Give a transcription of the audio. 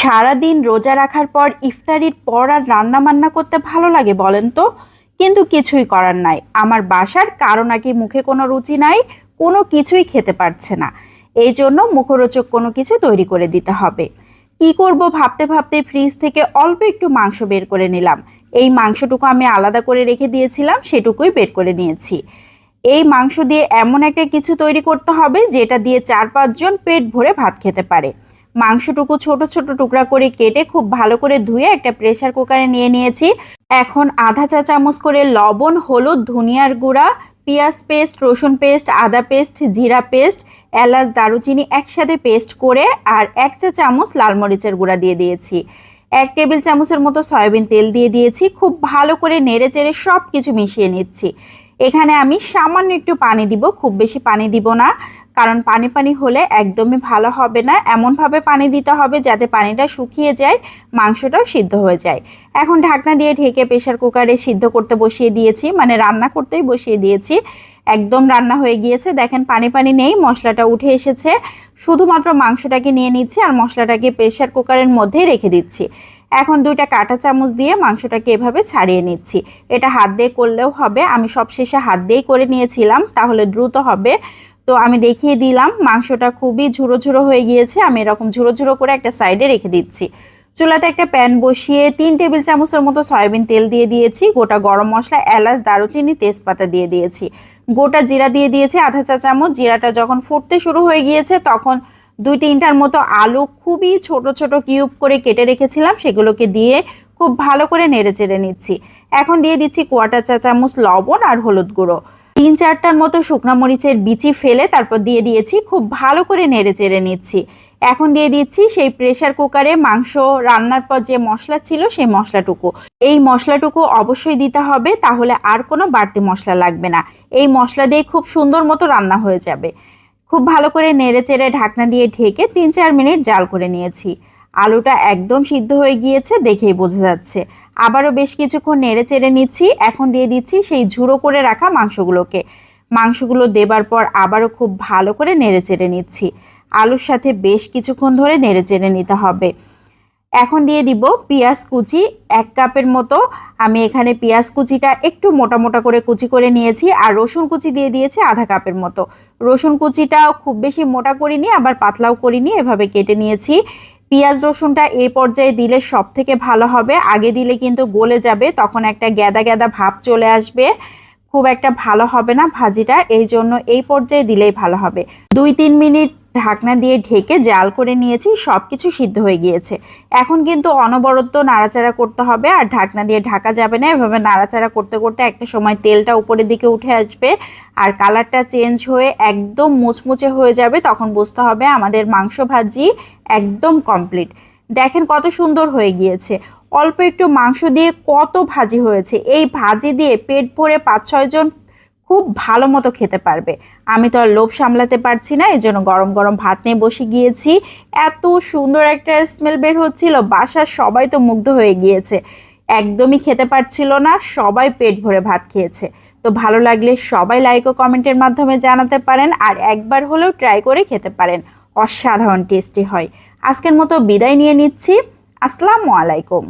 সারাদিন রোজা রাখার পর ইফতারির পর আর রান্না বান্না করতে ভালো লাগে বলেন তো? কিন্তু কিছুই করার নাই। আমার বাসার কারো নাকি মুখে কোনো রুচি নাই, কোনো কিছুই খেতে পারছে না। এই জন্য মুখরোচক কোনো কিছু তৈরি করে দিতে হবে। কি করব ভাবতে ভাবতে ফ্রিজ থেকে অল্প একটু মাংস বের করে নিলাম। এই মাংসটুকু আমি আলাদা করে রেখে দিয়েছিলাম, সেটুকুই বের করে নিয়েছি। এই মাংস দিয়ে এমন একটা কিছু তৈরি করতে হবে যেটা দিয়ে 4-5 জন পেট ভরে ভাত খেতে পারে। মাংসটুকু ছোট ছোট টুকরা করে কেটে খুব ভালো করে ধুয়ে একটা প্রেসার কুকারে নিয়ে নিয়েছি। এখন আধা চা চামচ করে লবণ, হলুদ, ধনিয়ার গুঁড়া, পেঁয়াজ পেস্ট, রসুন পেস্ট, আদা পেস্ট, জিরা পেস্ট, এলাচ, দারুচিনি একসাথে পেস্ট করে আর 1 চা চামচ লাল মরিচের গুঁড়া দিয়ে দিয়েছি। 1 টেবিল চামচের মতো সয়াবিন তেল দিয়ে দিয়েছি। খুব ভালো করে নেড়ে চেড়ে সব কিছু মিশিয়ে নিচ্ছি। এখানে আমি সামান্য একটু পানি দিব, খুব বেশি পানি দিব না, কারণ পানি পানি হলে একদমই ভালো হবে না। এমনভাবে পানি দিতে হবে যাতে পানিটা শুকিয়ে যায়, মাংসটাও সিদ্ধ হয়ে যায়। এখন ঢাকনা দিয়ে ঢেকে প্রেসার কুকারে সিদ্ধ করতে বসিয়ে দিয়েছি, মানে রান্না করতেই বসিয়ে দিয়েছি। একদম রান্না হয়ে গিয়েছে, দেখেন পানি পানি নেই, মশলাটা উঠে এসেছে। শুধুমাত্র মাংসটাকে নিয়ে নিচ্ছি আর মশলাটাকে প্রেসার কুকারের মধ্যে রেখে দিচ্ছি। এখন 2টা কাঁটা চামচ দিয়ে মাংসটাকে এভাবে ছাড়িয়ে নিচ্ছি। এটা হাত দিয়ে করলেও হবে, আমি সবশেষে হাত দিয়েই করে নিয়েছিলাম, তাহলে দ্রুত হবে। তো আমি দেখিয়ে দিলাম, মাংসটা খুবই ঝুরো ঝুরো হয়ে গিয়েছে। আমি এরকম ঝুরো ঝুরো করে একটা সাইডে রেখে দিচ্ছি। চুলাতে একটা প্যান বসিয়ে 3 টেবিল চামচের মতো সয়াবিন তেল দিয়ে দিয়েছি। গোটা গরম মশলা, এলাচ, দারুচিনি, তেজপাতা দিয়ে দিয়েছি। গোটা জিরা দিয়ে দিয়েছি আধা চা চামচ। জিরাটা যখন ফুটতে শুরু হয়ে গিয়েছে তখন 2-3টার মতো আলু খুবই ছোট ছোট কিউব করে কেটে রেখেছিলাম, সেগুলোকে দিয়ে খুব ভালো করে নেড়ে চেড়ে নিচ্ছি। এখন দিয়ে দিচ্ছি 1/4 চা চামচ লবণ আর হলুদ গুঁড়ো। 3-4টার মতো শুকনা মরিচের বিচি ফেলে তারপর দিয়ে দিয়েছি। খুব ভালো করে নেড়ে চেড়ে নিচ্ছি। এখন দিয়ে দিচ্ছি সেই প্রেসার কুকারে মাংস রান্নার পর যে মশলা ছিল সেই মশলাটুকু। এই মশলাটুকু অবশ্যই দিতে হবে, তাহলে আর কোনো বাড়তি মশলা লাগবে না। এই মশলা দিয়ে খুব সুন্দর মতো রান্না হয়ে যাবে। খুব ভালো করে নেড়ে চেড়ে ঢাকনা দিয়ে ঢেকে 3-4 মিনিট জাল করে নিয়েছি। আলুটা একদম সিদ্ধ হয়ে গিয়েছে, দেখেই বোঝা যাচ্ছে। আবারও বেশ কিছুক্ষণ নেড়ে চেড়ে নিচ্ছি। এখন দিয়ে দিচ্ছি সেই ঝুড়ো করে রাখা মাংসগুলোকে। মাংসগুলো দেবার পর আবারও খুব ভালো করে নেড়ে চেড়ে নিচ্ছি। আলুর সাথে বেশ কিছুক্ষণ ধরে নেড়ে চেড়ে নিতে হবে। এখন দিয়ে দিব পেঁয়াজ কুচি 1 কাপের মতো। আমি এখানে পেঁয়াজ কুচিটা একটু মোটা মোটা করে কুচি করে নিয়েছি, আর রসুন কুচি দিয়ে দিয়েছি আধা কাপের মতো। রসুন কুচিটাও খুব বেশি মোটা করিনি, আবার পাতলাও করিনি, এভাবে কেটে নিয়েছি। পেঁয়াজ রসুনটা এই পর্যায়ে দিলে সব থেকে ভালো হবে। আগে দিলে কিন্তু গলে যাবে, তখন একটা গ্যাদা গ্যাদা ভাব চলে আসবে, খুব একটা ভালো হবে না ভাজিটা। এই জন্য এই পর্যায়ে দিলেই ভালো হবে। 2-3 মিনিট ঢাকনা দিয়ে ঢেকে জাল করে নিয়েছি, সব কিছু সিদ্ধ হয়ে গিয়েছে। এখন কিন্তু অনবরত নাড়াচাড়া করতে হবে, আর ঢাকনা দিয়ে ঢাকা যাবে না। এভাবে নাড়াচাড়া করতে করতে একটা সময় তেলটা উপরের দিকে উঠে আসবে আর কালারটা চেঞ্জ হয়ে একদম মুচমুচে হয়ে যাবে। তখন বুঝতে হবে আমাদের মাংস ভাজি একদম কমপ্লিট। দেখেন কত সুন্দর হয়ে গিয়েছে। অল্প একটু মাংস দিয়ে কত ভাজি হয়েছে। এই ভাজি দিয়ে পেট ভরে 5-6 জন খুব ভালো মতো খেতে পারবে। আমি তো আর লোভ সামলাতে পারছি না, এই জন্য গরম গরম ভাত নিয়ে বসে গিয়েছি। এত সুন্দর একটা স্মেল বের হচ্ছিল, বাসার সবাই তো মুগ্ধ হয়ে গিয়েছে। একদমই খেতে পারছিল না, সবাই পেট ভরে ভাত খেয়েছে। তো ভালো লাগলে সবাই লাইক ও কমেন্টের মাধ্যমে জানাতে পারেন, আর একবার হলেও ট্রাই করে খেতে পারেন। অসাধারণ টেস্টি হয়। আজকের মতো বিদায় নিয়ে নিচ্ছি। আসসালামু আলাইকুম।